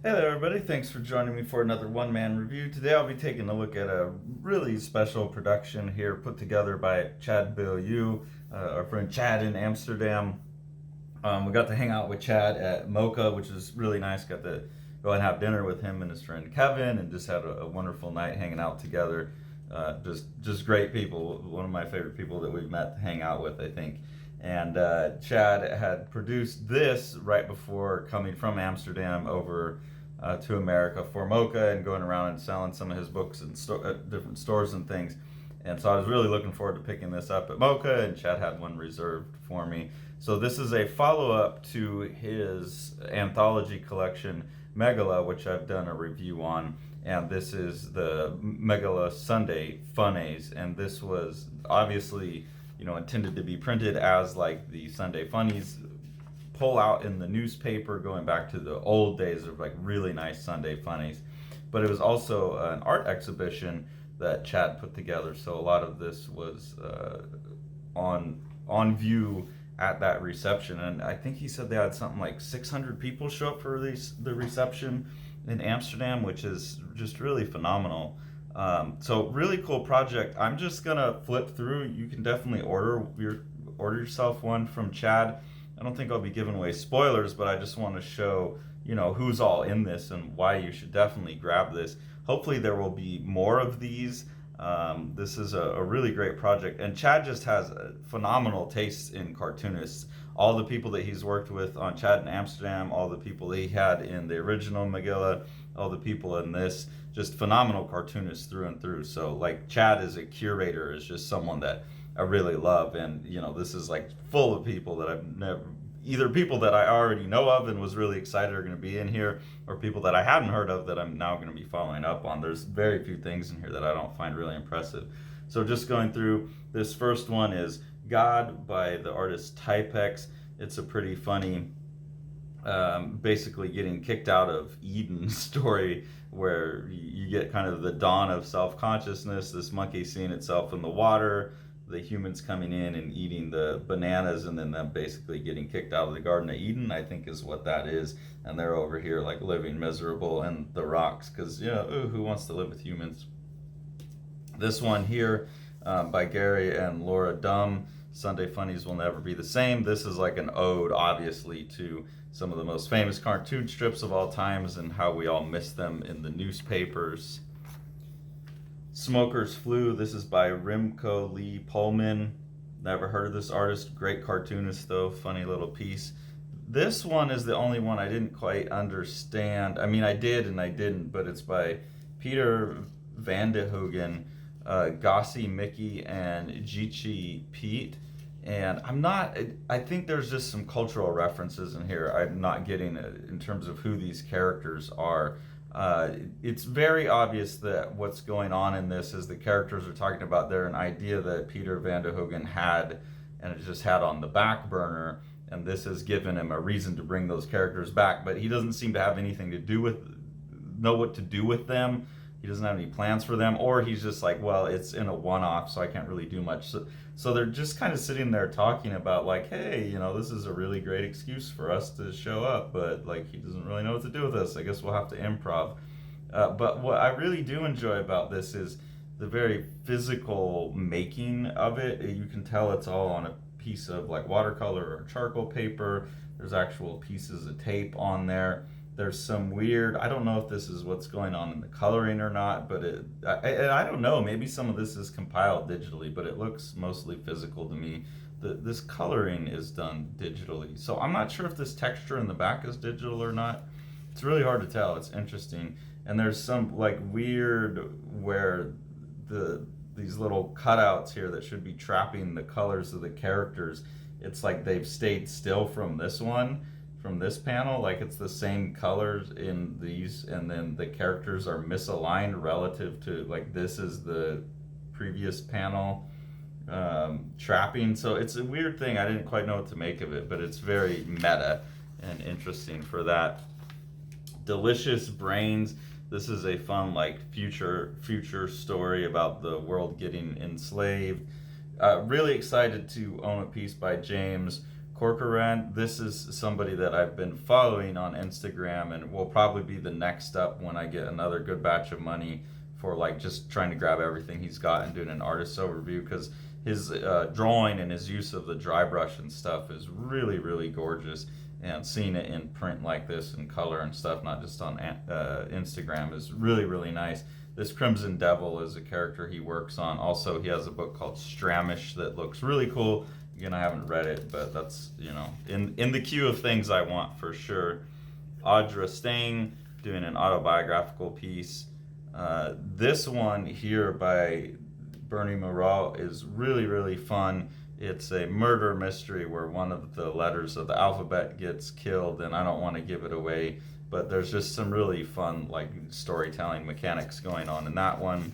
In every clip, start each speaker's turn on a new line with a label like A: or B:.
A: Hey there, everybody. Thanks for joining me for another one-man review. Today I'll be taking a look at a really special production here put together by Chad Bilyeu, our friend Chad in Amsterdam. We got to hang out with Chad at Mocha, which is really nice. Got to go and have dinner with him and his friend Kevin, and just had a wonderful night hanging out together. Just great people. One of my favorite people that we've met to hang out with, I think. And Chad had produced this right before coming from Amsterdam over to America for Mocha and going around and selling some of his books in different stores and things. And so I was really looking forward to picking this up at Mocha, and Chad had one reserved for me. So this is a follow-up to his anthology collection, MEGILLAH, which I've done a review on. And this is the MEGILLAH Sunday Funnies. And this was obviously, intended to be printed as like the Sunday Funnies pull out in the newspaper, going back to the old days of like really nice Sunday Funnies. But it was also an art exhibition that Chad put together, so a lot of this was on view at that reception. And I think he said they had something like 600 people show up for the reception in Amsterdam, which is just really phenomenal. So really cool project. I'm just gonna flip through. You can definitely order yourself one from Chad. I don't think I'll be giving away spoilers, but I just want to show, who's all in this and why you should definitely grab this. Hopefully there will be more of these. This is a really great project, and Chad just has a phenomenal taste in cartoonists. All the people that he's worked with on Chad in Amsterdam, all the people that he had in the original MEGILLAH, all the people in this, just phenomenal cartoonists through and through. So like Chad as a curator is just someone that I really love, and this is like full of people that I've never, either people that I already know of and was really excited are going to be in here, or people that I hadn't heard of that I'm now going to be following up on. There's very few things in here that I don't find really impressive. So just going through, this first one is God by the artist Typex. It's a pretty funny, basically getting kicked out of Eden story, where you get kind of the dawn of self-consciousness, this monkey seeing itself in the water, the humans coming in and eating the bananas, and then them basically getting kicked out of the Garden of Eden, I think is what that is. And they're over here like living miserable in the rocks because, who wants to live with humans? This one here by Gary and Laura Dumm, Sunday Funnies Will Never Be the Same. This is like an ode, obviously, to some of the most famous cartoon strips of all times and how we all miss them in the newspapers. Smoker's Flu, this is by Remco Lee Polman. Never heard of this artist. Great cartoonist though, funny little piece. This one is the only one I didn't quite understand. I mean, I did and I didn't, but it's by Peter Van de Hoogen, Gossie Mickey, and Jichi Pete. And I think there's just some cultural references in here I'm not getting in terms of who these characters are. It's very obvious that what's going on in this is the characters are talking about an idea that Peter Van de Hoogen had, and it just had on the back burner, and this has given him a reason to bring those characters back, but he doesn't seem to have anything to do with, know what to do with them. He doesn't have any plans for them, or he's just like, well, it's in a one-off, so I can't really do much. So they're just kind of sitting there talking about like, hey, this is a really great excuse for us to show up, but like he doesn't really know what to do with us. I guess we'll have to improv. But what I really do enjoy about this is the very physical making of it. You can tell it's all on a piece of like watercolor or charcoal paper. There's actual pieces of tape on there. There's some weird, I don't know if this is what's going on in the coloring or not, but I don't know, maybe some of this is compiled digitally, but it looks mostly physical to me. This coloring is done digitally, so I'm not sure if this texture in the back is digital or not. It's really hard to tell. It's interesting. And there's some like weird where these little cutouts here that should be trapping the colors of the characters, it's like they've stayed still from this panel, like it's the same colors in these, and then the characters are misaligned relative to, like, this is the previous panel trapping. So it's a weird thing. I didn't quite know what to make of it, but it's very meta and interesting for that. Delicious Brains. This is a fun, like, future story about the world getting enslaved. Really excited to own a piece by James Corcoran, this is somebody that I've been following on Instagram and will probably be the next up when I get another good batch of money for like just trying to grab everything he's got and doing an artist overview, because his drawing and his use of the dry brush and stuff is really, really gorgeous. And seeing it in print like this in color and stuff, not just on Instagram, is really, really nice. This Crimson Devil is a character he works on. Also, he has a book called Stramish that looks really cool. Again, I haven't read it, but that's, you know, in the queue of things I want for sure. Audra Stang doing an autobiographical piece. This one here by Bernie Mireault is really, really fun. It's a murder mystery where one of the letters of the alphabet gets killed, and I don't want to give it away, but there's just some really fun like storytelling mechanics going on in that one.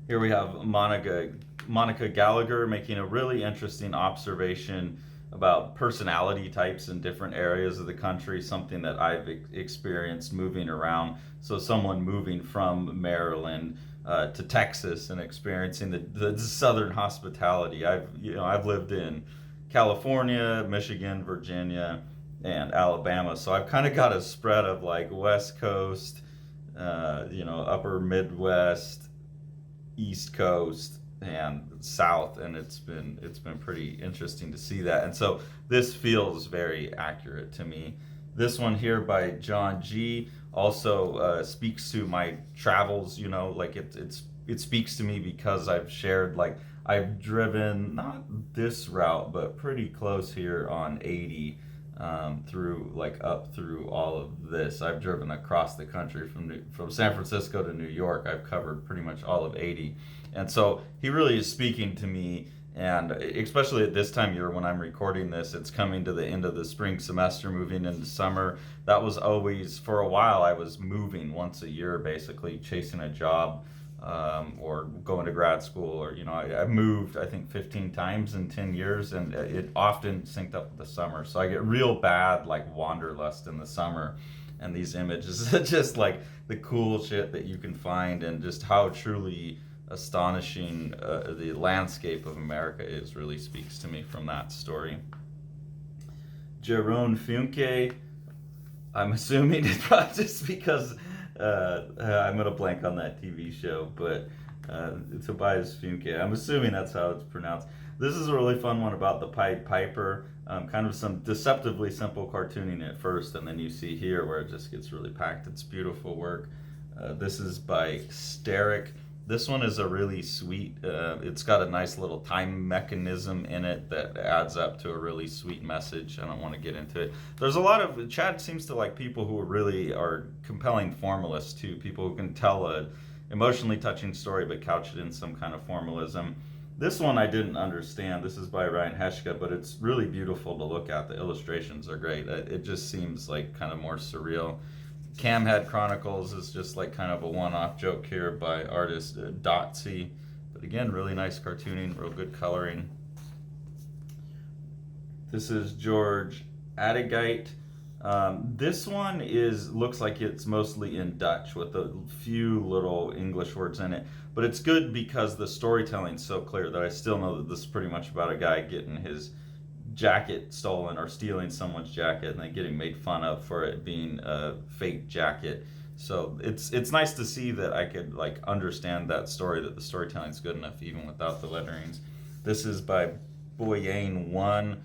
A: Here we have Monica Gallagher making a really interesting observation about personality types in different areas of the country, something that I've experienced moving around. So someone moving from Maryland to Texas and experiencing the southern hospitality. I've lived in California, Michigan, Virginia, and Alabama, so I've kind of got a spread of like West Coast, upper Midwest, East Coast, and South, and it's been pretty interesting to see that. And so this feels very accurate to me. This one here by John G also speaks to my travels. Like it speaks to me because I've shared, like, I've driven not this route but pretty close here on 80 up through all of this. I've driven across the country from San Francisco to New York. I've covered pretty much all of 80. And so he really is speaking to me, and especially at this time of year when I'm recording this, it's coming to the end of the spring semester, moving into summer. That was always, for a while, I was moving once a year, basically chasing a job or going to grad school, or, I moved, I think, 15 times in 10 years, and it often synced up with the summer. So I get real bad, like, wanderlust in the summer. And these images, just like the cool shit that you can find, and just how truly astonishing the landscape of America is, really speaks to me from that story. Jeroen Funke, I'm assuming it's probably just because I'm gonna blank on that TV show, but Tobias Funke, I'm assuming that's how it's pronounced. This is a really fun one about the Pied Piper, kind of some deceptively simple cartooning at first, and then you see here where it just gets really packed. It's beautiful work. This is by Sterric. This one is a really sweet, it's got a nice little time mechanism in it that adds up to a really sweet message. I don't want to get into it. There's a lot of, Chad seems to like people who really are compelling formalists too, people who can tell a emotionally touching story but couch it in some kind of formalism. This one I didn't understand. This is by Ryan Heshka, but it's really beautiful to look at. The illustrations are great. It just seems like kind of more surreal. Camhead Chronicles is just like kind of a one-off joke here by artist Dotsy, but again, really nice cartooning, real good coloring. This is George Adegite. This one looks like it's mostly in Dutch with a few little English words in it, but it's good because the storytelling's so clear that I still know that this is pretty much about a guy getting his jacket stolen, or stealing someone's jacket, and then getting made fun of for it being a fake jacket. So it's nice to see that I could like understand that story, that the storytelling's good enough even without the letterings. This is by Boyane One,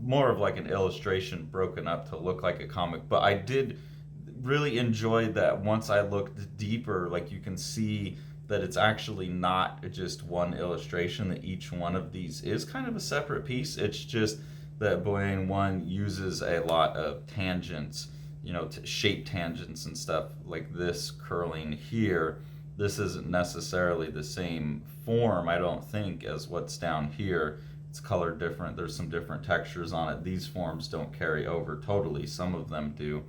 A: more of like an illustration broken up to look like a comic, but I did really enjoy that once I looked deeper, like you can see that it's actually not just one illustration, that each one of these is kind of a separate piece. It's just that Boyane One uses a lot of tangents, to shape tangents and stuff, like this curling here. This isn't necessarily the same form, I don't think, as what's down here. It's colored different, there's some different textures on it. These forms don't carry over totally, some of them do.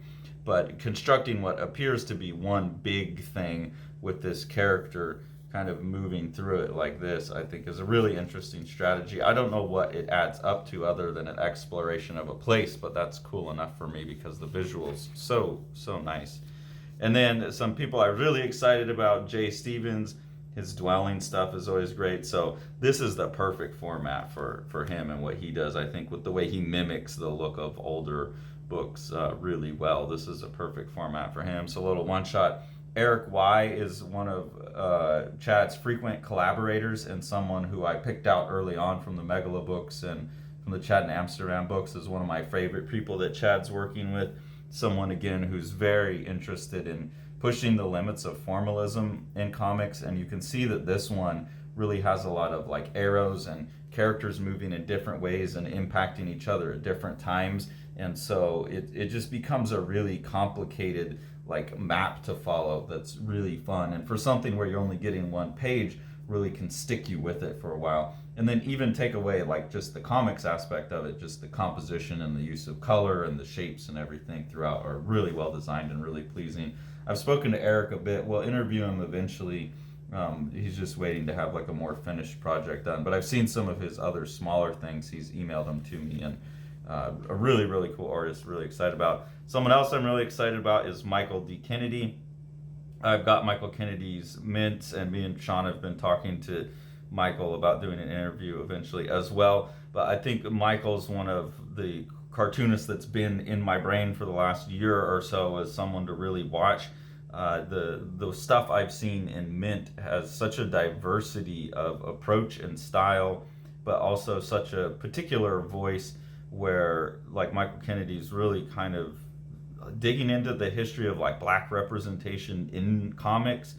A: But constructing what appears to be one big thing with this character kind of moving through it like this, I think is a really interesting strategy. I don't know what it adds up to other than an exploration of a place, but that's cool enough for me because the visuals so nice. And then some people I'm really excited about, Jay Stevens. His dwelling stuff is always great. So this is the perfect format for him and what he does. I think with the way he mimics the look of older books really well. This is a perfect format for him. So a little one shot. Eryc Y is one of Chad's frequent collaborators and someone who I picked out early on from the MEGILLAH books and from the Chad in Amsterdam books is one of my favorite people that Chad's working with. Someone, again, who's very interested in pushing the limits of formalism in comics, and you can see that this one really has a lot of like arrows and characters moving in different ways and impacting each other at different times, and so it just becomes a really complicated like map to follow that's really fun, and for something where you're only getting one page really can stick you with it for a while. And then even take away like just the comics aspect of it, just the composition and the use of color and the shapes and everything throughout are really well designed and really pleasing. I've spoken to Eryc a bit. We'll interview him eventually. He's just waiting to have like a more finished project done. But I've seen some of his other smaller things. He's emailed them to me, and a really, really cool artist, really excited about. Someone else I'm really excited about is Michael D. Kennedy. I've got Michael Kennedy's mints, and me and Sean have been talking to Michael about doing an interview eventually as well. But I think Michael's one of the cartoonists that's been in my brain for the last year or so as someone to really watch. The stuff I've seen in Mint has such a diversity of approach and style, but also such a particular voice where like Michael Kennedy's really kind of digging into the history of like black representation in comics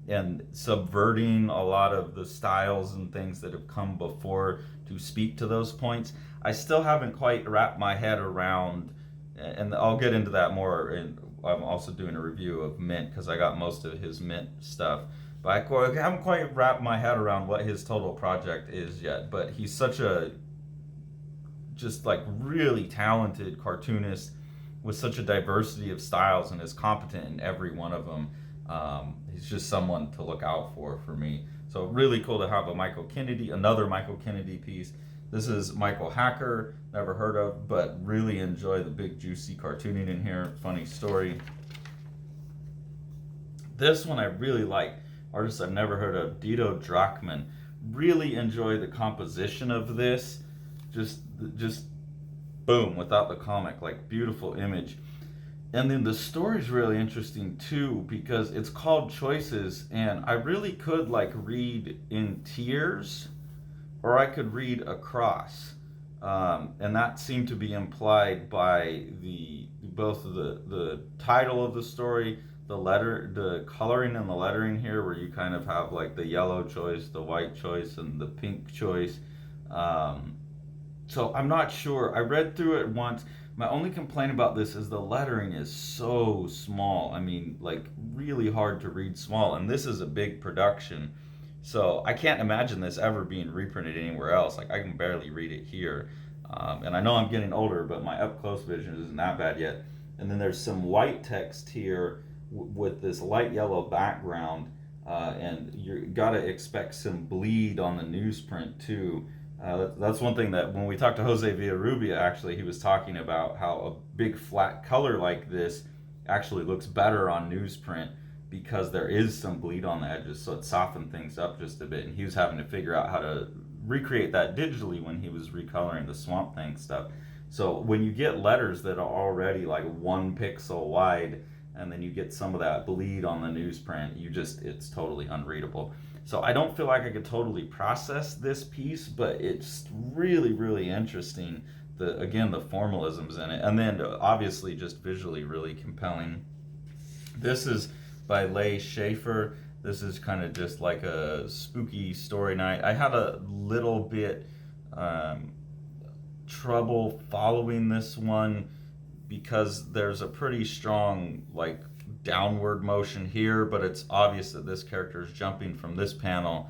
A: and subverting a lot of the styles and things that have come before to speak to those points. I still haven't quite wrapped my head around, and I'll get into that more, and I'm also doing a review of Mint because I got most of his Mint stuff, but I haven't quite wrapped my head around what his total project is yet. But he's such a just like really talented cartoonist with such a diversity of styles and is competent in every one of them. He's just someone to look out for me. So really cool to have a Michael Kennedy, another Michael Kennedy piece. This is Michael Hacker, never heard of, but really enjoy the big juicy cartooning in here. Funny story. This one I really like. Artist I've never heard of, Dido Drachman. Really enjoy the composition of this. Just boom, without the comic, like beautiful image. And then the story's really interesting too because it's called Choices, and I really could like read in tears or I could read across. And that seemed to be implied by both the title of the story, the coloring and the lettering here, where you kind of have like the yellow choice, the white choice, and the pink choice. So I'm not sure. I read through it once. My only complaint about this is the lettering is so small. I mean, like really hard to read small. And this is a big production. So I can't imagine this ever being reprinted anywhere else. Like I can barely read it here. And I know I'm getting older, but my up close vision isn't that bad yet. And then there's some white text here with this light yellow background. And you gotta expect some bleed on the newsprint too. That's one thing that when we talked to Jose Villarrubia, actually, he was talking about how a big flat color like this actually looks better on newsprint because there is some bleed on the edges, so it softened things up just a bit. And he was having to figure out how to recreate that digitally when he was recoloring the Swamp Thing stuff. So when you get letters that are already like 1 pixel wide, and then you get some of that bleed on the newsprint, it's totally unreadable. So I don't feel like I could totally process this piece, but it's really, really interesting. Again, the formalisms in it. And then obviously just visually really compelling. This is by Lae Schafer. This is kind of just like a spooky story night. I had a little bit trouble following this one because there's a pretty strong like downward motion here, but it's obvious that this character is jumping from this panel,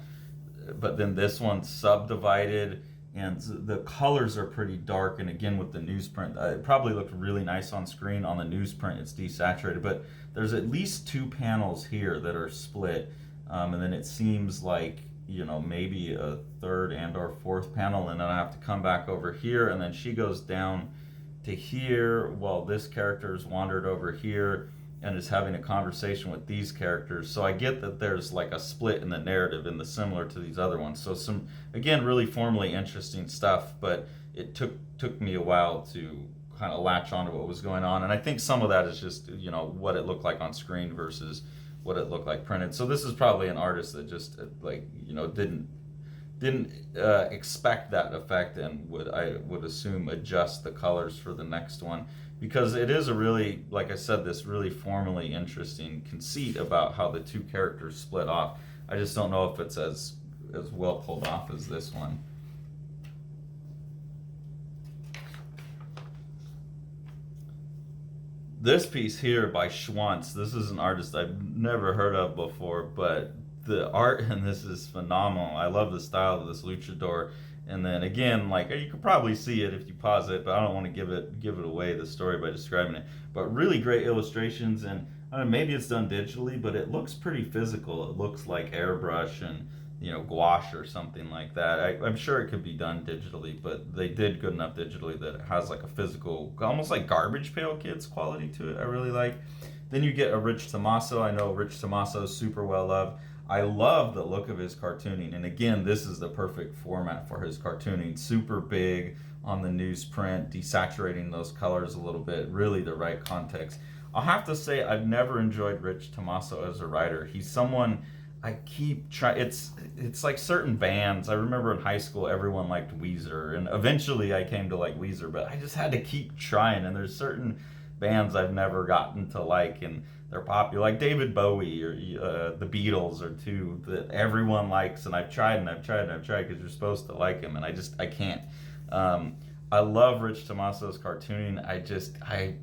A: but then this one's subdivided and the colors are pretty dark, and again with the newsprint, it probably looked really nice on screen. On the newsprint it's desaturated, but there's at least 2 panels here that are split, and then it seems like maybe a 3rd and or 4th panel, and then I have to come back over here, and then she goes down to here while this character's wandered over here, and is having a conversation with these characters. So I get that there's like a split in the narrative in the similar to these other ones. So some, again, really formally interesting stuff, but it took me a while to kind of latch onto what was going on. And I think some of that is just, you know, what it looked like on screen versus what it looked like printed. So this is probably an artist that just like, you know, didn't expect that effect, and I would assume adjust the colors for the next one, because it is a really, like I said, this really formally interesting conceit about how the two characters split off. I just don't know if it's as well pulled off as this one. This piece here by Schwantz, this is an artist I've never heard of before, but the art in this is phenomenal. I love the style of this luchador. And then again, like, you could probably see it if you pause it, but I don't want to give it away, the story, by describing it. But really great illustrations, and I don't know, maybe it's done digitally, but it looks pretty physical. It looks like airbrush and, you know, gouache or something like that. I'm sure it could be done digitally, but they did good enough digitally that it has like a physical, almost like Garbage Pail Kids quality to it. I really like. Then you get a Rich Tammaso. I know Rich Tammaso is super well loved. I love the look of his cartooning, and again, this is the perfect format for his cartooning. Super big on the newsprint, desaturating those colors a little bit, really the right context. I'll have to say I've never enjoyed Rich Tammaso as a writer. He's someone I keep trying. It's like certain bands. I remember in high school everyone liked Weezer, and eventually I came to like Weezer, but I just had to keep trying, and there's certain bands I've never gotten to like, and they're popular, like David Bowie or the Beatles or two that everyone likes, and I've tried because you're supposed to like him, and I can't. I love Rich Tammaso's cartooning. I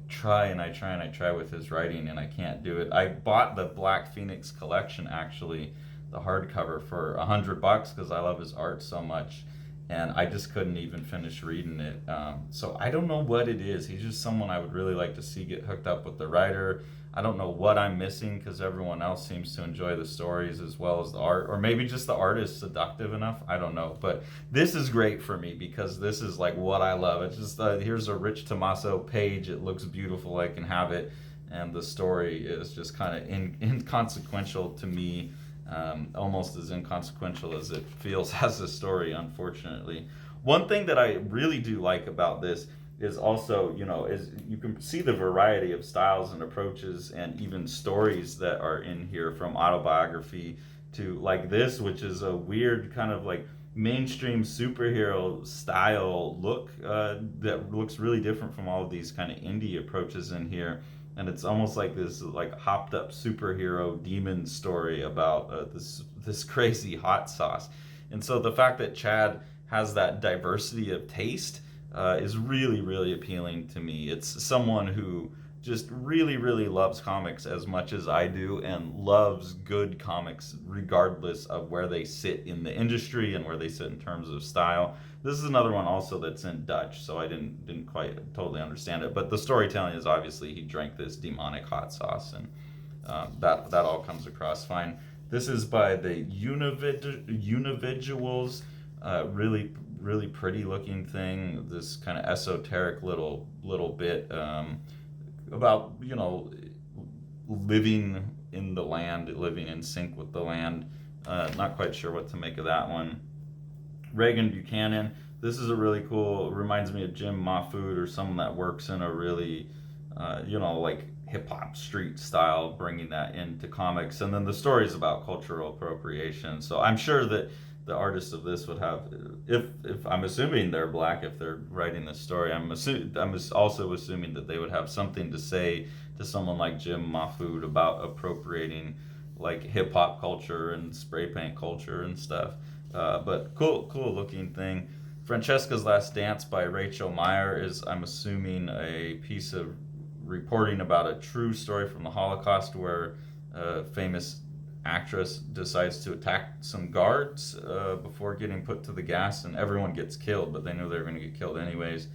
A: try with his writing, and I can't do it. I bought the Black Phoenix collection, actually, the hardcover, for $100 because I love his art so much, and I just couldn't even finish reading it. So I don't know what it is. He's just someone I would really like to see get hooked up with the writer. I don't know what I'm missing because everyone else seems to enjoy the stories as well as the art, or maybe just the art is seductive enough. I don't know, but this is great for me because this is like what I love. It's just here's a Rich Tammaso page. It looks beautiful. I can have it, and the story is just kind of inconsequential to me, almost as inconsequential as it feels as a story, unfortunately. One thing that I really do like about this is also, you know, is you can see the variety of styles and approaches and even stories that are in here, from autobiography to like this, which is a weird kind of like mainstream superhero style look that looks really different from all of these kind of indie approaches in here. And it's almost like this like hopped up superhero demon story about this crazy hot sauce. And so the fact that Chad has that diversity of taste is really, really appealing to me. It's someone who just really, really loves comics as much as I do, and loves good comics regardless of where they sit in the industry and where they sit in terms of style. This is another one also that's in Dutch, so I didn't quite totally understand it. But the storytelling is obviously he drank this demonic hot sauce, and that all comes across fine. This is by the Unividuals. Really pretty looking thing. This kind of esoteric little bit about, you know, living in the land, living in sync with the land. Not quite sure what to make of that one. Raeghan Buchanan. This is a really cool. Reminds me of Jim Mahfood or someone that works in a really, you know, like hip hop street style, bringing that into comics. And then the story is about cultural appropriation. So I'm sure that the artists of this would have, if I'm assuming they're black, if they're writing this story, I'm also assuming that they would have something to say to someone like Jim Mahfood about appropriating like hip hop culture and spray paint culture and stuff. But cool looking thing. Francesca's Last Dance by Rachelle Meyer is, I'm assuming, a piece of reporting about a true story from the Holocaust, where a famous actress decides to attack some guards before getting put to the gas, and everyone gets killed, but they knew they were going to get killed anyways.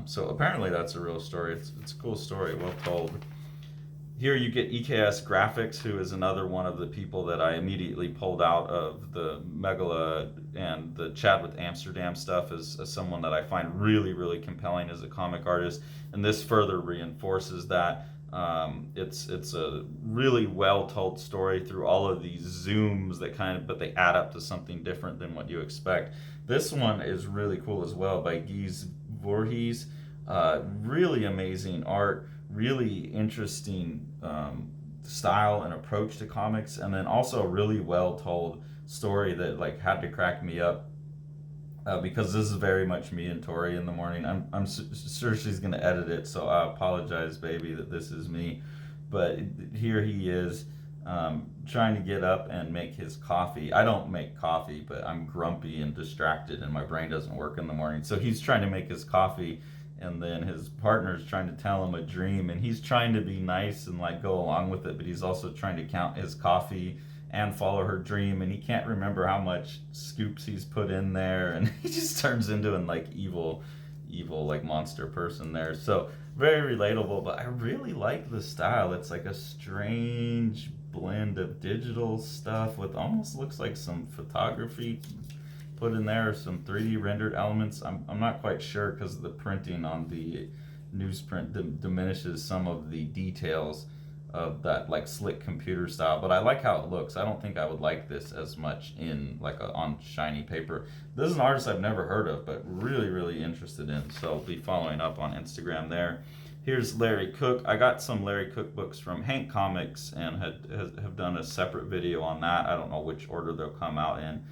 A: So apparently that's a real story. It's a cool story, well told. Here you get EKS Graphics, who is another one of the people that I immediately pulled out of the MEGILLAH and the Chat with Amsterdam stuff as someone that I find really, really compelling as a comic artist. And this further reinforces that. It's a really well told story through all of these zooms that but they add up to something different than what you expect. This one is really cool as well, by Guy Voorhees. Really amazing art, really interesting style and approach to comics, and then also a really well told story that like had to crack me up. Because this is very much me and Tori in the morning. I'm sure she's gonna edit it, so I apologize, baby, that this is me. But here he is, trying to get up and make his coffee. I don't make coffee, but I'm grumpy and distracted, and my brain doesn't work in the morning. So he's trying to make his coffee, and then his partner's trying to tell him a dream, and he's trying to be nice and like go along with it, but he's also trying to count his coffee and follow her dream, and he can't remember how much scoops he's put in there, and he just turns into an like evil like monster person there. So very relatable, but I really like the style. It's like a strange blend of digital stuff with almost looks like some photography put in there, some 3D rendered elements. I'm not quite sure because the printing on the newsprint diminishes some of the details of that like slick computer style, but I like how it looks. I don't think I would like this as much in like on shiny paper. This is an artist I've never heard of, but really interested in, so I'll be following up on Instagram there. Here's Larie Cook. I got some Larie Cook books from Hank Comics and have done a separate video on that. I don't know which order they'll come out in.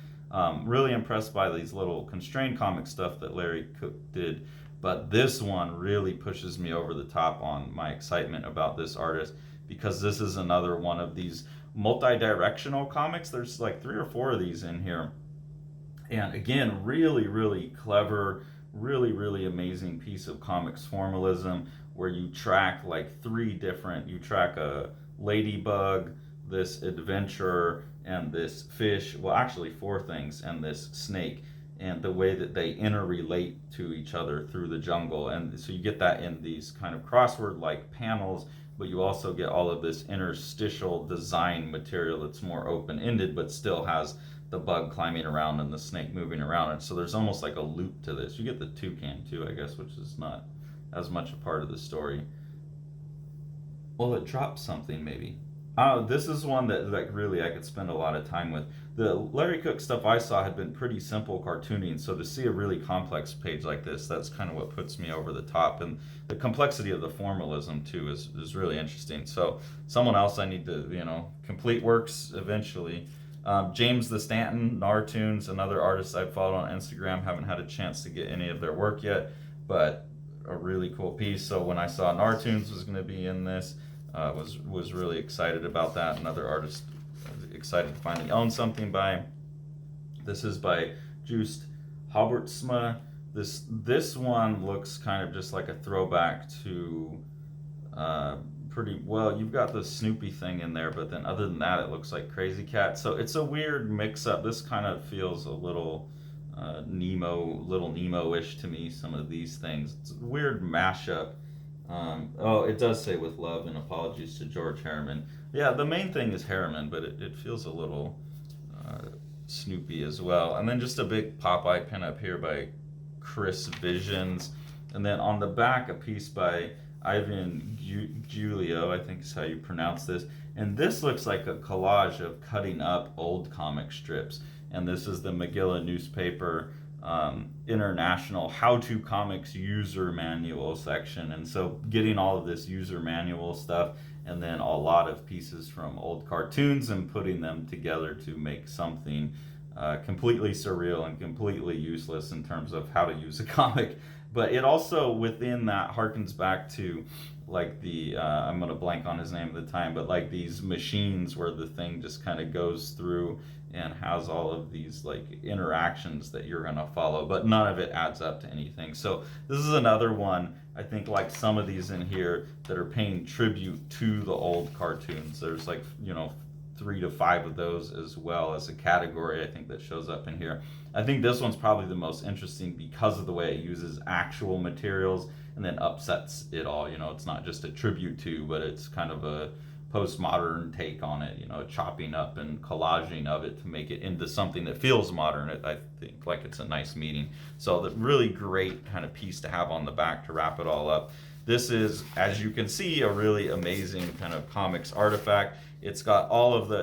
A: Really impressed by these little constrained comic stuff that Larie Cook did, but this one really pushes me over the top on my excitement about this artist, because this is another one of these multi-directional comics. There's like 3 or 4 of these in here. And again, really clever, really amazing piece of comics formalism, where you track like you track a ladybug, this adventurer, and this fish, well actually 4 things, and this snake, and the way that they interrelate to each other through the jungle. And so you get that in these kind of crossword like panels, but you also get all of this interstitial design material that's more open-ended, but still has the bug climbing around and the snake moving around. And so there's almost like a loop to this. You get the toucan too, I guess, which is not as much a part of the story. Well, it dropped something maybe. This is one that like really I could spend a lot of time with. The Larie Cook stuff I saw had been pretty simple cartooning, so to see a really complex page like this, that's kind of what puts me over the top. And the complexity of the formalism too is really interesting. So someone else I need to complete works eventually. James the Stanton, Nartoons, another artist I've followed on Instagram. Haven't had a chance to get any of their work yet, but a really cool piece. So when I saw Nartoons was going to be in this, was really excited about that. Another artist excited to finally own something by. This is by Joost Halbertsma. This one looks kind of just like a throwback to pretty well. You've got the Snoopy thing in there, but then other than that, it looks like Crazy Cat. So it's a weird mix-up. This kind of feels a little Nemo-ish to me. Some of these things. It's a weird mashup. It does say with love and apologies to George Harriman. Yeah, the main thing is Harriman, but it feels a little Snoopy as well. And then just a big Popeye pinup here by Chris Visions. And then on the back, a piece by Yvan Guillo, I think is how you pronounce this. And this looks like a collage of cutting up old comic strips. And this is the MEGILLAH newspaper international how-to comics user manual section. And so getting all of this user manual stuff and then a lot of pieces from old cartoons and putting them together to make something completely surreal and completely useless in terms of how to use a comic. But it also within that harkens back to like the I'm gonna blank on his name at the time, but like these machines where the thing just kind of goes through and has all of these like interactions that you're gonna follow, but none of it adds up to anything. So this is another one, I think, like some of these in here that are paying tribute to the old cartoons. There's like 3 to 5 of those as well as a category, I think, that shows up in here. I think this one's probably the most interesting because of the way it uses actual materials and then upsets it all. It's not just a tribute to, but it's kind of a postmodern take on it, chopping up and collaging of it to make it into something that feels modern. I think like it's a nice meeting. So the really great kind of piece to have on the back to wrap it all up. this is, as you can see, a really amazing kind of comics artifact. It's got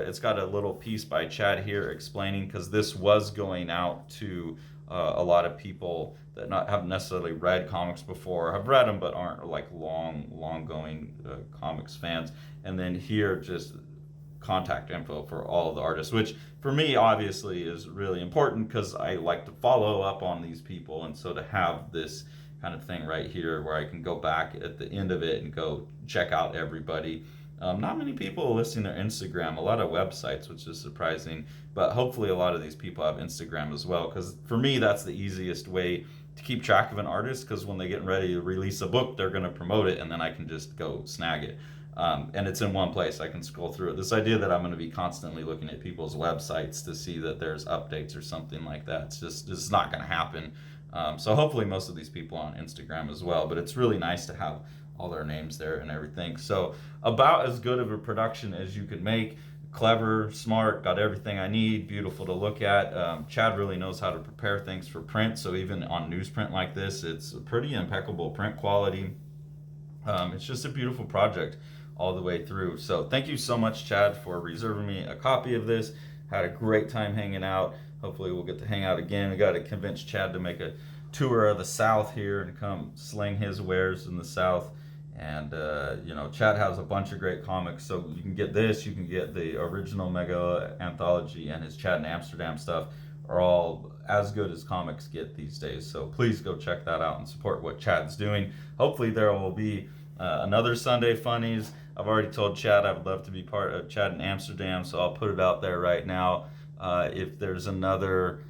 A: it's got a little piece by Chad here explaining, because this was going out to a lot of people that haven't necessarily read comics before, have read them but aren't like long going comics fans. And then here, just contact info for all of the artists, which for me obviously is really important because I like to follow up on these people, and so to have this kind of thing right here where I can go back at the end of it and go check out everybody. Not many people are listing their Instagram, a lot of websites, which is surprising, but hopefully a lot of these people have Instagram as well, because for me that's the easiest way to keep track of an artist, because when they get ready to release a book, they're going to promote it and then I can just go snag it. And it's in one place. I can scroll through it. This idea that I'm going to be constantly looking at people's websites to see that there's updates or something like that, it's not going to happen. So hopefully most of these people are on Instagram as well, but it's really nice to have all their names there and everything. So about as good of a production as you could make. Clever, smart, got everything I need, beautiful to look at. Chad really knows how to prepare things for print, so even on newsprint like this, it's a pretty impeccable print quality. It's just a beautiful project all the way through. So thank you so much, Chad, for reserving me a copy of this. Had a great time hanging out. Hopefully we'll get to hang out again. We got to convince Chad to make a tour of the South here and come sling his wares in the South. And Chad has a bunch of great comics, so you can get this, you can get the original MEGILLAH anthology, and his Chad in Amsterdam stuff are all as good as comics get these days. So please go check that out and support what Chad's doing. Hopefully there will be another Sunday Funnies. I've already told Chad I would love to be part of Chad in Amsterdam, so I'll put it out there right now. If there's another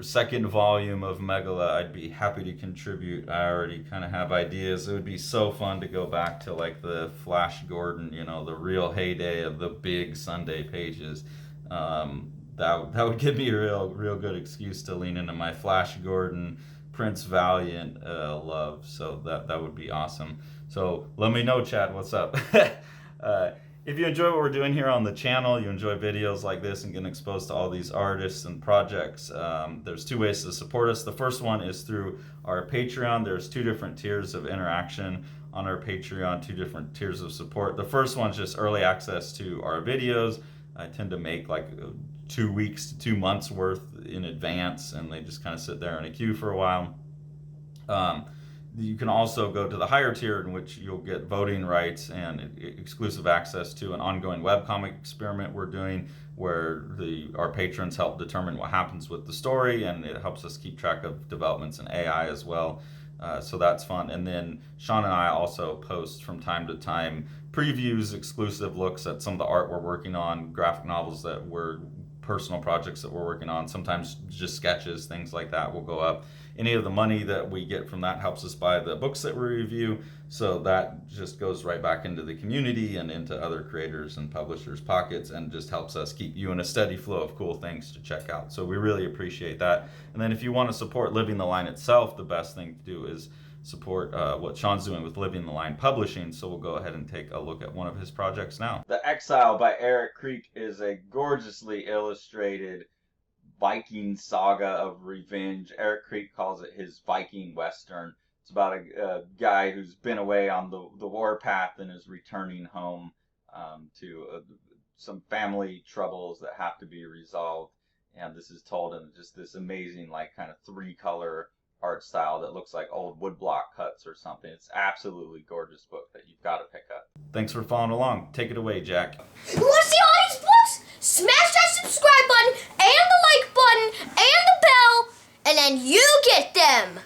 A: second volume of MEGILLAH, I'd be happy to contribute. I already kind of have ideas. It would be so fun to go back to like the Flash Gordon, the real heyday of the big Sunday pages. That would give me a real good excuse to lean into my Flash Gordon, Prince Valiant love. So that would be awesome. So let me know, Chad, what's up? If you enjoy what we're doing here on the channel, you enjoy videos like this and getting exposed to all these artists and projects, there's two ways to support us. The first one is through our Patreon. There's two different tiers of interaction on our Patreon, two different tiers of support. The first one's just early access to our videos. I tend to make like 2 weeks to 2 months worth in advance, and they just kind of sit there in a queue for a while. You can also go to the higher tier, in which you'll get voting rights and exclusive access to an ongoing webcomic experiment we're doing, where our patrons help determine what happens with the story, and it helps us keep track of developments in AI as well. So that's fun. And then Sean and I also post from time to time previews, exclusive looks at some of the art we're working on, graphic novels personal projects that we're working on, sometimes just sketches, things like that will go up. Any of the money that we get from that helps us buy the books that we review, so that just goes right back into the community and into other creators and publishers' pockets, and just helps us keep you in a steady flow of cool things to check out. So we really appreciate that. And then if you want to support Living the Line itself, the best thing to do is support what Sean's doing with Living the Line Publishing. So we'll go ahead and take a look at one of his projects now. The Exile by Eryc is a gorgeously illustrated Viking saga of revenge. Eryc calls it his Viking Western. It's about a guy who's been away on the warpath and is returning home to some family troubles that have to be resolved. And this is told in just this amazing, like, kind of 3-color art style that looks like old woodblock cuts or something. It's absolutely gorgeous book that you've got to pick up. Thanks for following along. Take it away, Jack.
B: You want to see all these books? Smash that subscribe button and the like button and the bell, and then you get them.